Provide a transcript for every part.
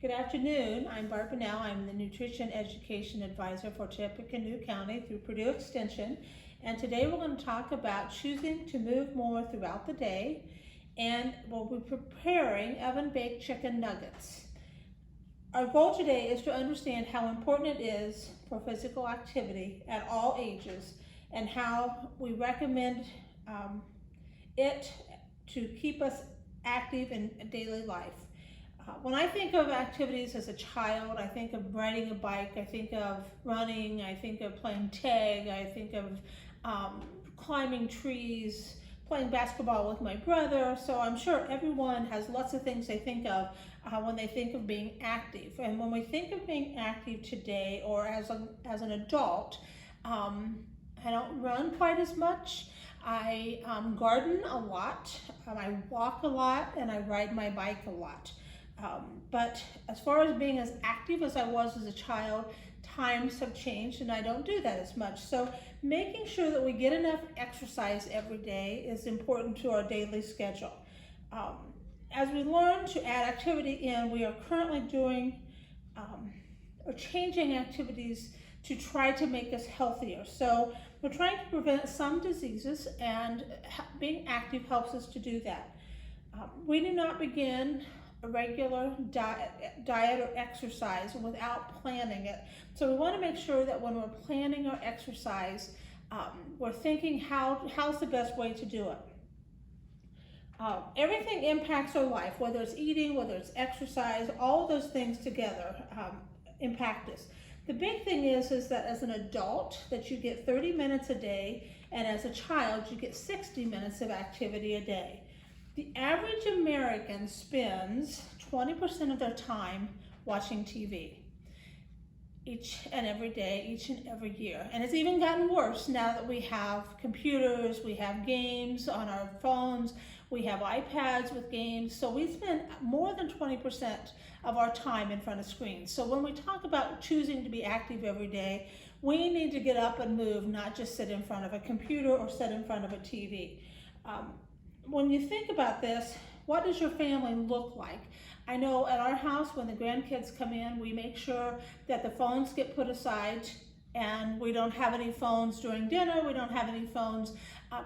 Good afternoon. I'm Barb Bunnell. I'm the Nutrition Education Advisor for Tippecanoe County through Purdue Extension. And today we're going to talk about choosing to move more throughout the day. And we'll be preparing oven-baked chicken nuggets. Our goal today is to understand how important it is for physical activity at all ages and how we recommend it to keep us active in daily life. When I think of activities as a child, I think of riding a bike, I think of running, I think of playing tag, I think of climbing trees, playing basketball with my brother. So I'm sure everyone has lots of things they think of when they think of being active. And when we think of being active today or as an adult, I don't run quite as much. I garden a lot, I walk a lot, and I ride my bike a lot. But as far as being as active as I was as a child, times have changed and I don't do that as much. So making sure that we get enough exercise every day is important to our daily schedule. As we learn to add activity in, we are currently doing or changing activities to try to make us healthier. So we're trying to prevent some diseases, and being active helps us to do that. We do not begin a regular diet or exercise without planning it. So we want to make sure that when we're planning our exercise, we're thinking how's the best way to do it. Everything impacts our life, whether it's eating, whether it's exercise, all of those things together impact us. The big thing is that as an adult that you get 30 minutes a day, and as a child you get 60 minutes of activity a day. The average American spends 20% of their time watching TV each and every day, each and every year. And it's even gotten worse now that we have computers, we have games on our phones, we have iPads with games. So we spend more than 20% of our time in front of screens. So when we talk about choosing to be active every day, we need to get up and move, not just sit in front of a computer or sit in front of a TV. When you think about this, what does your family look like? I know at our house, when the grandkids come in, we make sure that the phones get put aside and we don't have any phones during dinner. We don't have any phones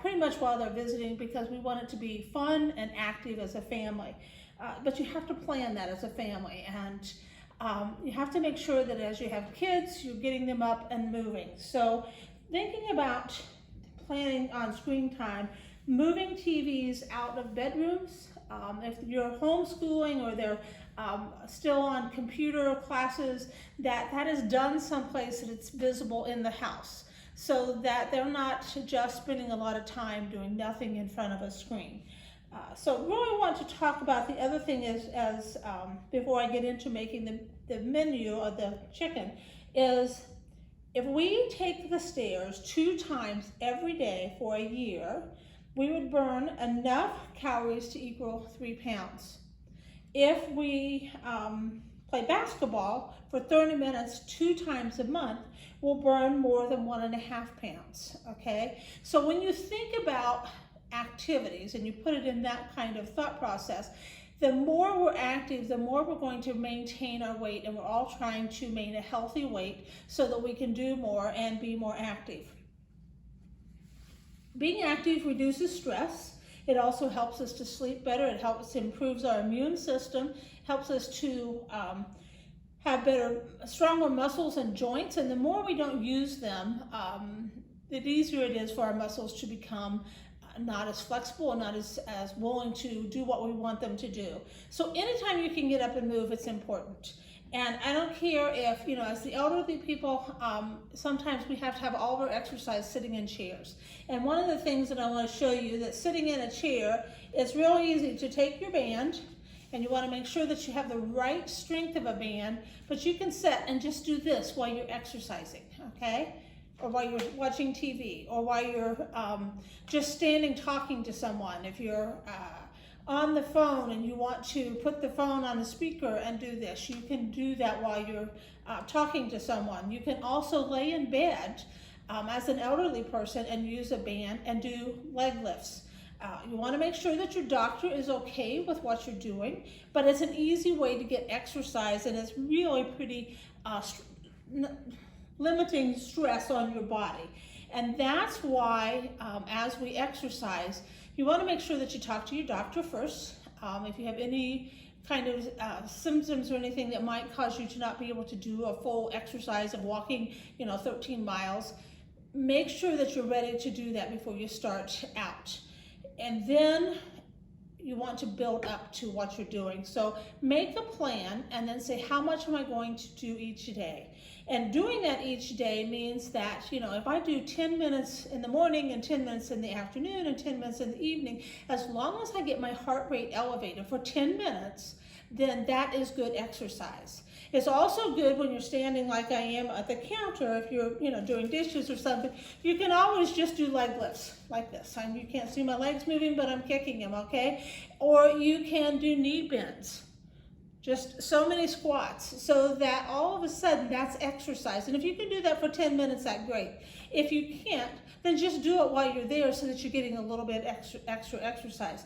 pretty much while they're visiting, because we want it to be fun and active as a family. But you have to plan that as a family, and you have to make sure that as you have kids, you're getting them up and moving. So thinking about planning on screen time, moving TVs out of bedrooms, if you're homeschooling or they're still on computer classes, that is done someplace that it's visible in the house, so that they're not just spending a lot of time doing nothing in front of a screen. So really want to talk about the other thing is before I get into making the menu of the chicken, is if we take the stairs 2 times every day for a year, we would burn enough calories to equal 3 pounds. If we play basketball for 30 minutes 2 times a month, we'll burn more than 1.5 pounds, okay? So when you think about activities and you put it in that kind of thought process, the more we're active, the more we're going to maintain our weight, and we're all trying to maintain a healthy weight so that we can do more and be more active. Being active reduces stress. It also helps us to sleep better. It helps improves our immune system, helps us to have stronger muscles and joints. And the more we don't use them, the easier it is for our muscles to become not as flexible and not as willing to do what we want them to do. So anytime you can get up and move, it's important. And I don't care if, as the elderly people, sometimes we have to have all of our exercise sitting in chairs. And one of the things that I want to show you, that sitting in a chair, it's real easy to take your band, and you want to make sure that you have the right strength of a band, but you can sit and just do this while you're exercising, okay? Or while you're watching TV, or while you're just standing talking to someone. If you're on the phone and you want to put the phone on the speaker and do this, you can do that while you're talking to someone. You can also lay in bed as an elderly person and use a band and do leg lifts. You want to make sure that your doctor is okay with what you're doing, but it's an easy way to get exercise, and it's really pretty limiting stress on your body. And that's why as we exercise, you want to make sure that you talk to your doctor first. If you have any kind of symptoms or anything that might cause you to not be able to do a full exercise of walking, 13 miles, make sure that you're ready to do that before you start out. And then you want to build up to what you're doing. So make a plan and then say, how much am I going to do each day? And doing that each day means that, if I do 10 minutes in the morning and 10 minutes in the afternoon and 10 minutes in the evening, as long as I get my heart rate elevated for 10 minutes, then that is good exercise. It's also good when you're standing like I am at the counter. If you're, doing dishes or something, you can always just do leg lifts like this. You can't see my legs moving, but I'm kicking them, okay? Or you can do knee bends. Just so many squats, so that all of a sudden that's exercise. And if you can do that for 10 minutes, that's great. If you can't, then just do it while you're there so that you're getting a little bit extra exercise.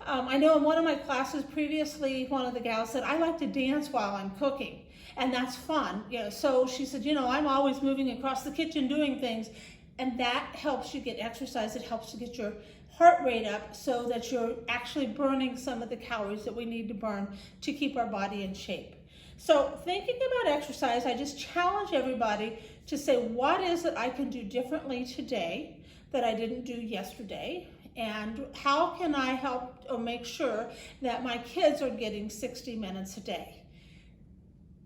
I know in one of my classes previously, one of the gals said, I like to dance while I'm cooking, and that's fun. So she said, I'm always moving across the kitchen doing things, and that helps you get exercise. It helps to get your heart rate up so that you're actually burning some of the calories that we need to burn to keep our body in shape. So thinking about exercise, I just challenge everybody to say, what is it I can do differently today that I didn't do yesterday? And how can I help or make sure that my kids are getting 60 minutes a day?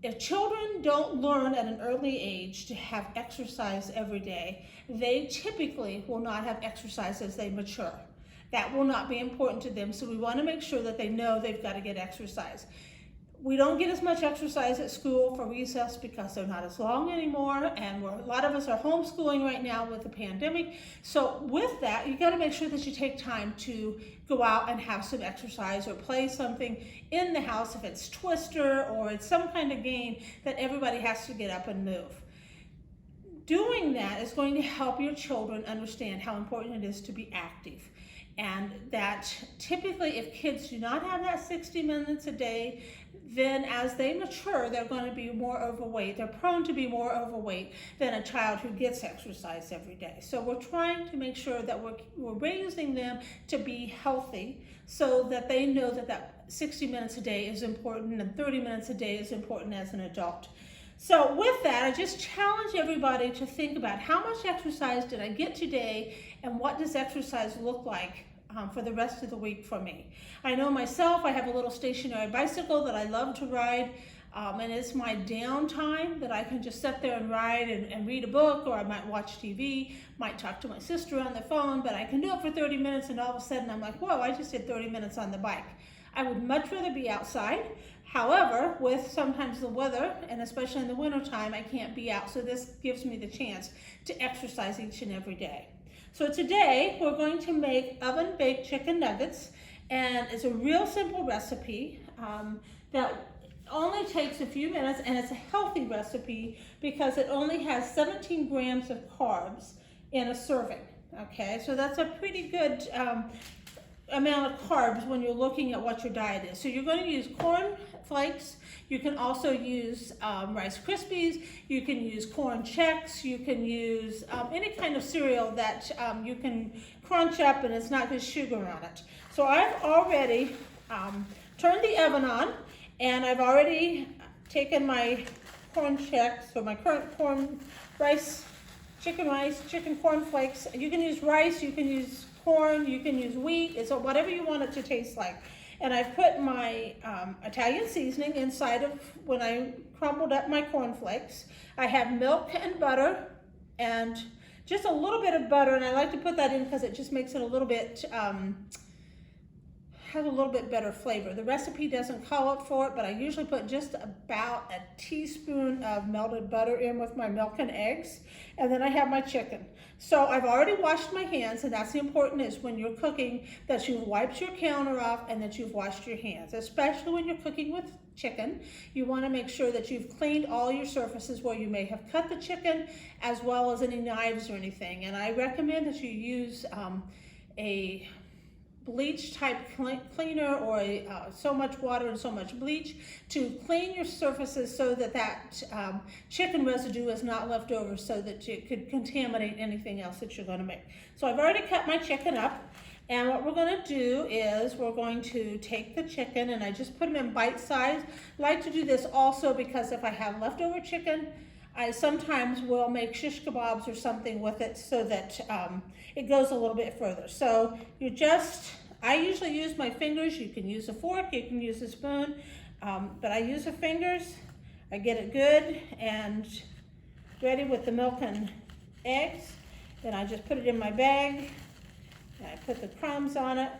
If children don't learn at an early age to have exercise every day, they typically will not have exercise as they mature. That will not be important to them, so we want to make sure that they know they've got to get exercise. We don't get as much exercise at school for recess because they're not as long anymore, and a lot of us are homeschooling right now with the pandemic. So with that, you got to make sure that you take time to go out and have some exercise or play something in the house, if it's Twister or it's some kind of game that everybody has to get up and move. Doing that is going to help your children understand how important it is to be active. And that typically if kids do not have that 60 minutes a day, then as they mature, they're going to be more overweight. They're prone to be more overweight than a child who gets exercise every day. So we're trying to make sure that we're raising them to be healthy so that they know that 60 minutes a day is important and 30 minutes a day is important as an adult. So with that, I just challenge everybody to think about how much exercise did I get today and what does exercise look like for the rest of the week for me. I know myself, I have a little stationary bicycle that I love to ride, and it's my downtime that I can just sit there and ride and read a book, or I might watch TV, might talk to my sister on the phone, but I can do it for 30 minutes and all of a sudden I'm like, whoa, I just did 30 minutes on the bike. I would much rather be outside. However, with sometimes the weather, and especially in the wintertime, I can't be out, so this gives me the chance to exercise each and every day. So today, we're going to make oven-baked chicken nuggets, and it's a real simple recipe that only takes a few minutes, and it's a healthy recipe because it only has 17 grams of carbs in a serving, okay? So that's a pretty good amount of carbs when you're looking at what your diet is. So you're going to use corn flakes. You can also use Rice Krispies. You can use corn Chex. You can use any kind of cereal that you can crunch up and it's not just sugar on it. So I've already turned the oven on, and I've already taken my corn Chex, or my current chicken corn flakes. You can use rice, you can use corn, you can use wheat, it's whatever you want it to taste like. And I've put my Italian seasoning inside of when I crumbled up my corn flakes. I have milk and butter, and just a little bit of butter, and I like to put that in because it just makes it a little bit, has a little bit better flavor. The recipe doesn't call up for it, but I usually put just about a teaspoon of melted butter in with my milk and eggs, and then I have my chicken. So I've already washed my hands, and that's the important is when you're cooking that you've wiped your counter off and that you've washed your hands, especially when you're cooking with chicken. You want to make sure that you've cleaned all your surfaces where you may have cut the chicken, as well as any knives or anything. And I recommend that you use a bleach type cleaner or so much water and so much bleach to clean your surfaces so that that chicken residue is not left over, so that it could contaminate anything else that you're going to make. So I've already cut my chicken up, and what we're going to do is we're going to take the chicken, and I just put them in bite size. I like to do this also because if I have leftover chicken, I sometimes will make shish kebabs or something with it so that it goes a little bit further. So I usually use my fingers. You can use a fork, you can use a spoon, but I use the fingers. I get it good and ready with the milk and eggs. Then I just put it in my bag, and I put the crumbs on it,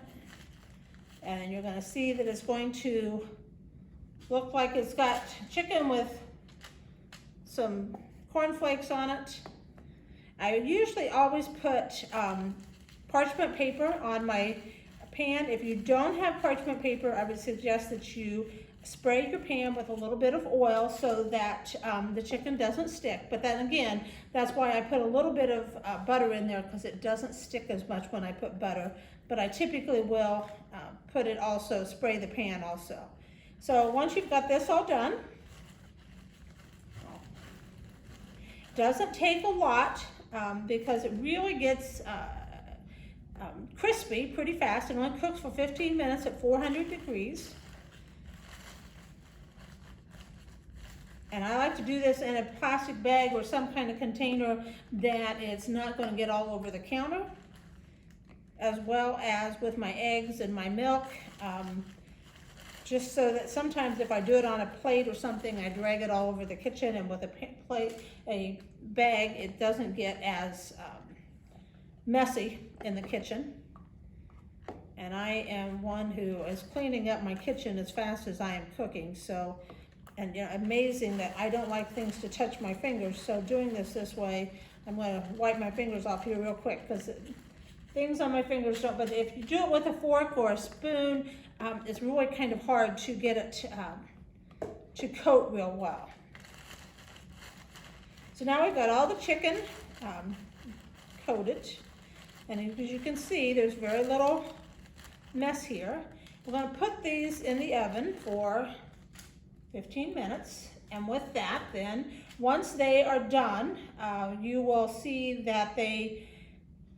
and you're gonna see that it's going to look like it's got chicken with some cornflakes on it. I usually always put parchment paper on my pan. If you don't have parchment paper, I would suggest that you spray your pan with a little bit of oil so that the chicken doesn't stick. But then again, that's why I put a little bit of butter in there, because it doesn't stick as much when I put butter. But I typically will put it also, spray the pan also. So once you've got this all done, doesn't take a lot because it really gets crispy pretty fast. It only cooks for 15 minutes at 400 degrees. And I like to do this in a plastic bag or some kind of container that it's not going to get all over the counter, as well as with my eggs and my milk. Just so that sometimes if I do it on a plate or something, I drag it all over the kitchen, and with a bag, it doesn't get as messy in the kitchen. And I am one who is cleaning up my kitchen as fast as I am cooking. So, and amazing that I don't like things to touch my fingers. So doing this way, I'm going to wipe my fingers off here real quick, because things on my fingers don't, but if you do it with a fork or a spoon, it's really kind of hard to get it to coat real well. So now we've got all the chicken coated, and as you can see, there's very little mess here. We're going to put these in the oven for 15 minutes, and with that, then once they are done, you will see that they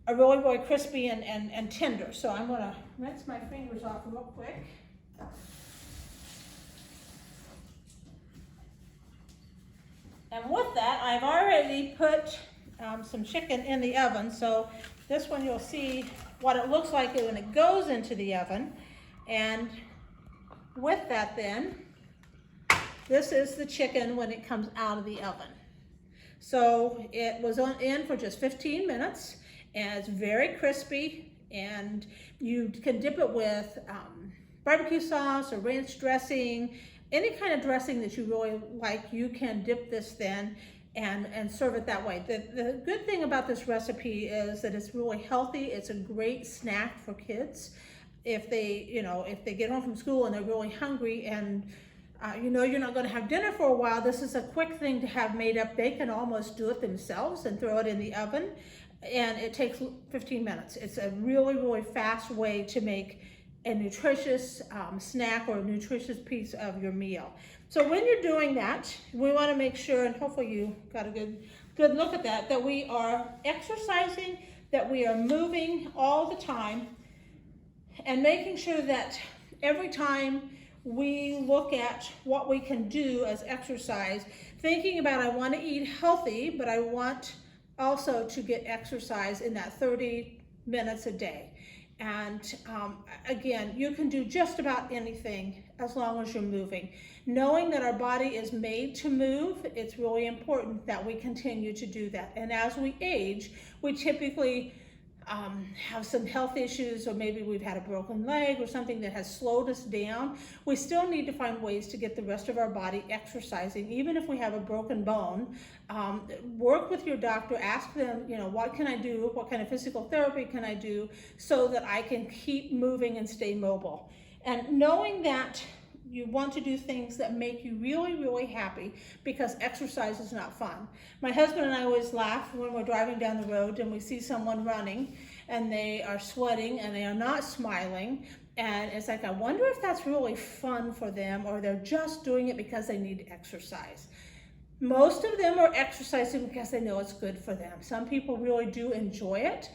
are really, really crispy and tender. So I'm going to rinse my fingers off real quick. And with that, I've already put some chicken in the oven. So this one, you'll see what it looks like when it goes into the oven. And with that then, this is the chicken when it comes out of the oven. So it was in for just 15 minutes. And it's very crispy, and you can dip it with barbecue sauce or ranch dressing, any kind of dressing that you really like. You can dip this then and serve it that way. The good thing about this recipe is that it's really healthy. It's a great snack for kids. If they get home from school and they're really hungry and you're not going to have dinner for a while, this is a quick thing to have made up. They can almost do it themselves and throw it in the oven. And it takes 15 minutes. It's a really, really fast way to make a nutritious snack or a nutritious piece of your meal. So when you're doing that, we want to make sure, and hopefully you got a good look at that we are exercising, that we are moving all the time, and making sure that every time we look at what we can do as exercise, thinking about, I want to eat healthy, but I want also to get exercise in that 30 minutes a day. And again, you can do just about anything as long as you're moving. Knowing that our body is made to move, it's really important that we continue to do that. And as we age, we typically have some health issues, or maybe we've had a broken leg or something that has slowed us down. We still need to find ways to get the rest of our body exercising, even if we have a broken bone. Work with your doctor, ask them, what can I do? What kind of physical therapy can I do so that I can keep moving and stay mobile? And knowing that you want to do things that make you really, really happy, because exercise is not fun. My husband and I always laugh when we're driving down the road and we see someone running, and they are sweating and they are not smiling. And it's like, I wonder if that's really fun for them, or they're just doing it because they need exercise. Most of them are exercising because they know it's good for them. Some people really do enjoy it,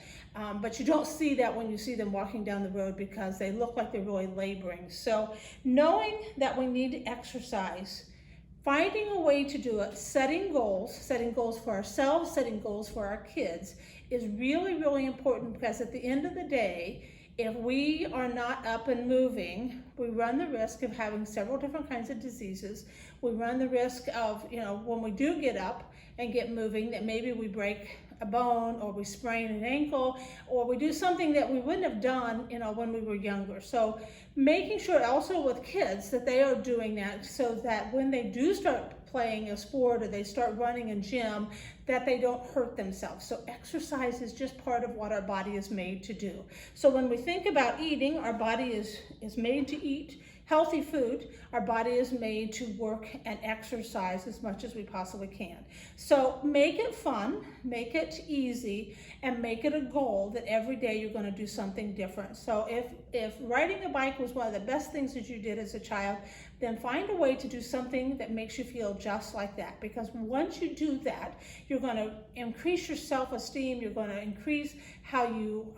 but you don't see that when you see them walking down the road because they look like they're really laboring. So knowing that we need to exercise, finding a way to do it, setting goals for ourselves, setting goals for our kids is really, really important, because at the end of the day, if we are not up and moving, we run the risk of having several different kinds of diseases. We run the risk of, when we do get up and get moving, that maybe we break a bone, or we sprain an ankle, or we do something that we wouldn't have done, when we were younger. So making sure also with kids that they are doing that, so that when they do start playing a sport or they start running in gym, that they don't hurt themselves. So exercise is just part of what our body is made to do. So when we think about eating, our body is made to eat healthy food. Our body is made to work and exercise as much as we possibly can. So make it fun, make it easy, and make it a goal that every day you're going to do something different. So if riding a bike was one of the best things that you did as a child, then find a way to do something that makes you feel just like that. Because once you do that, you're going to increase your self-esteem, you're going to increase how you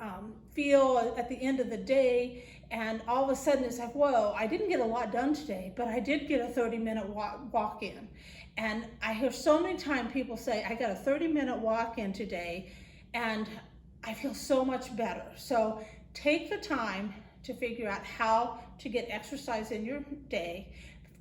feel at the end of the day, and all of a sudden it's like, whoa, I didn't get a lot done today, but I did get a 30-minute walk in. And I hear so many times people say, I got a 30-minute walk in today, and I feel so much better. So take the time to figure out how to get exercise in your day.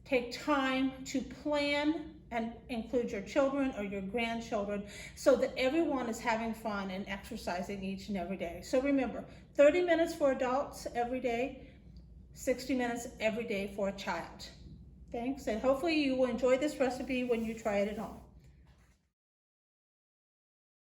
Take time to plan and include your children or your grandchildren, so that everyone is having fun and exercising each and every day. So remember, 30 minutes for adults every day, 60 minutes every day for a child. Thanks, and hopefully you will enjoy this recipe when you try it at home.